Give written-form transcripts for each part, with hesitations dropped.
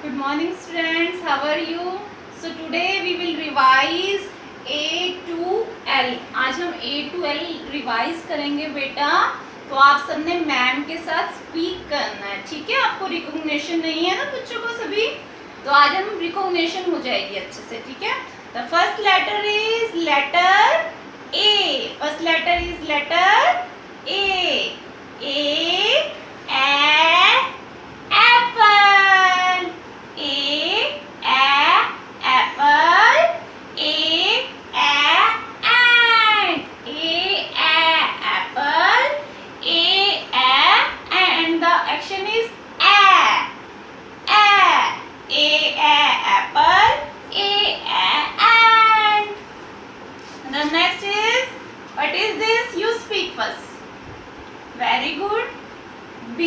Good morning students, how are you? So today we will revise A to L. आज हम A to L revise करेंगे बेटा. तो आप सबने मैम के साथ स्पीक करना है, ठीक है. आपको रिकॉग्निशन नहीं है ना बच्चों को सभी, तो आज हम रिकॉग्निशन हो जाएगी अच्छे से, ठीक है. The first letter is letter A. First letter is letter A. A apple. A apple. A ant. A apple. A and the action is a. A apple. A ant. The next is, what is this? You speak first. Very good. B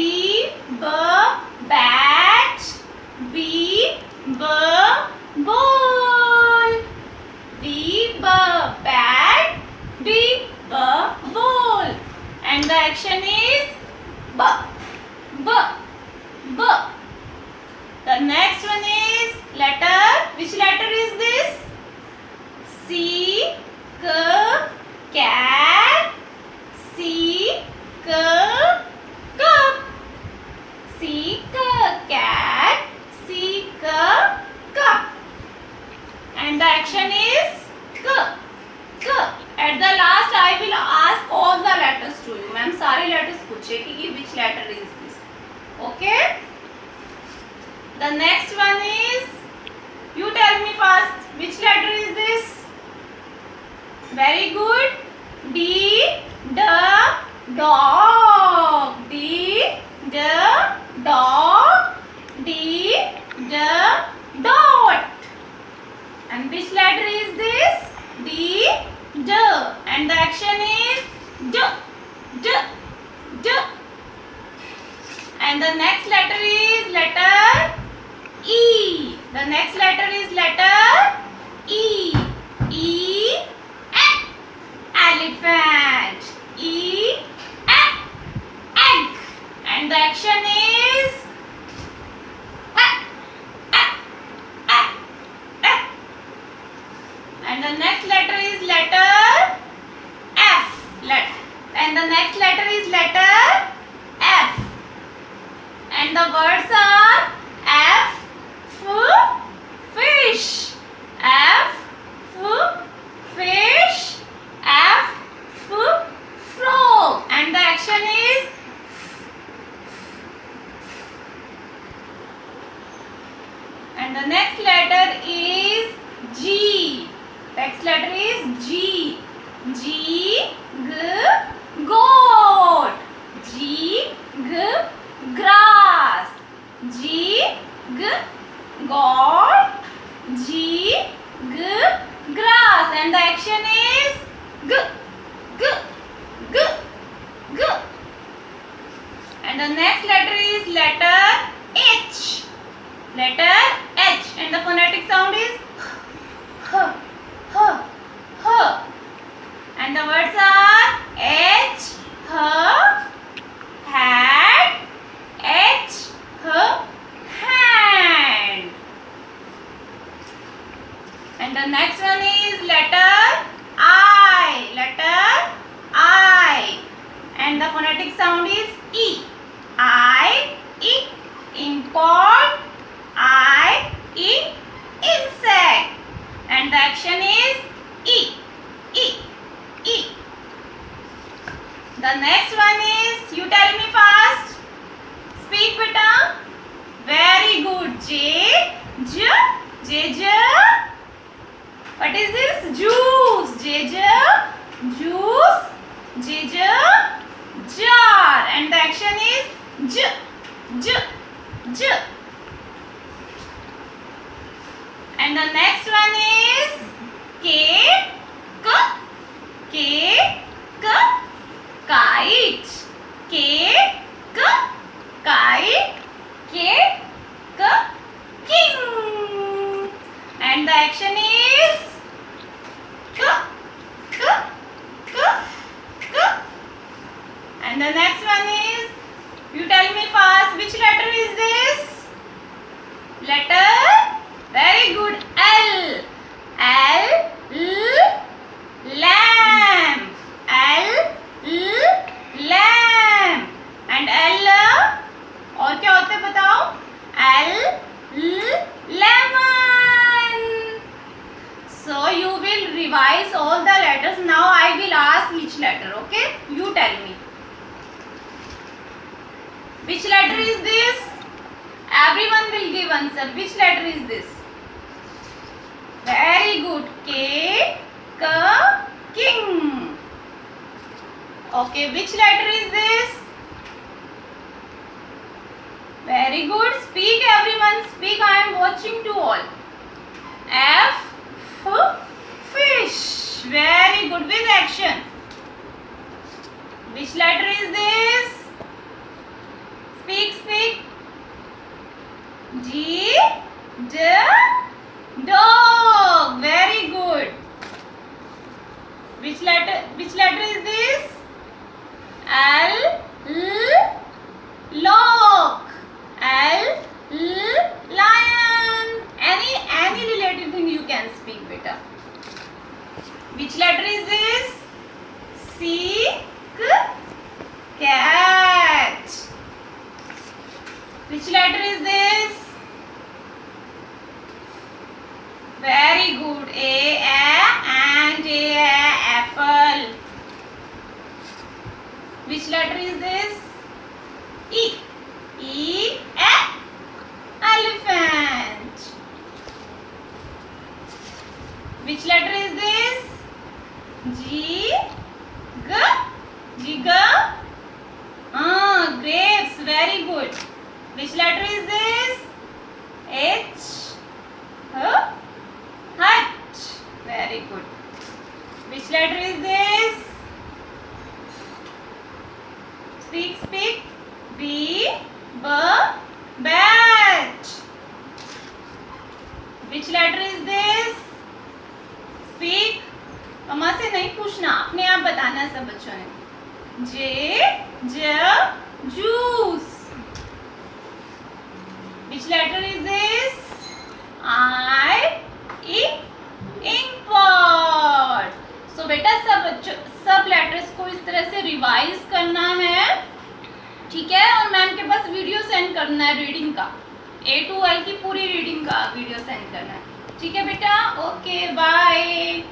bat. B ball. B bat. B ball. And the action is b. The next one is letter. Which letter is this? C. Cat. C. Cup. C. Cat. C. Cup. And the action is K. At the last I will ask all the letters to you. Ma'am सारे letters पूछेगी कि which letter is this. Okay? The next one is, you tell me first, which letter is this? Very good. D dog. D dog. D dot. And which letter is this? D. And the action is D. And the next letter is letter E. The next letter is letter E. E. Elephant. E. Egg. And the action is and the next letter is letter F. And the next letter is letter F. And the words are F, fish. F, fish. F, frog. And the action is and the next letter is G. Next letter is G. G, goat. G, grass. G, goat. G, grass. And the action is G. And the next letter is letter H. Letter H. And the phonetic sound is H. And the words are H, hat. H, hand. And the next one is letter I. Letter I. And the phonetic sound is E. I, E. Import. I, E. Insect. And the action is E. The next one is, you tell me fast. Speak beta. Very good. J. What is this? Juice. Juice. Jar. And the action is J. And the next one is K. Kite. K. Kite. K. King. And the action is K. And the next one is, you tell me fast, which letter is this? letter, very good, L, lamb, lamb, and L, और क्या होते हैं बताओ, lemon. So you will revise all the letters. Now I will ask each letter, okay? You tell me. Which letter is this? Everyone will give answer. Which letter is this? Very good. K, king. Okay, which letter is this? Very good. Speak everyone. Speak. I am watching to all. F, fish. Very good. With action. Which letter is this? Speak. G, dog. Very good. Which letter is this? L, lock. L, lion. Any related thing you can speak, beta. Which letter is this? C, cat. Which letter is this? Very good. A, apple. Which letter is this? E, elephant. Which letter is this? G, grapes. Very good. Which letter is this? H, hut. Very good. Which letter is this? Speak. B, bat. Which letter is this? Speak. मम्मा से नहीं पूछना, अपने आप बताना है सब बच्चों ने. juice. Which letter is this? I, ink pot. So बेटा सब लेटर्स को इस तरह से रिवाइज करना है, ठीक है? और मैम के पास वीडियो सेंड करना है रीडिंग का, A to L की पूरी रीडिंग का वीडियो सेंड करना है, ठीक है बेटा? Okay, bye.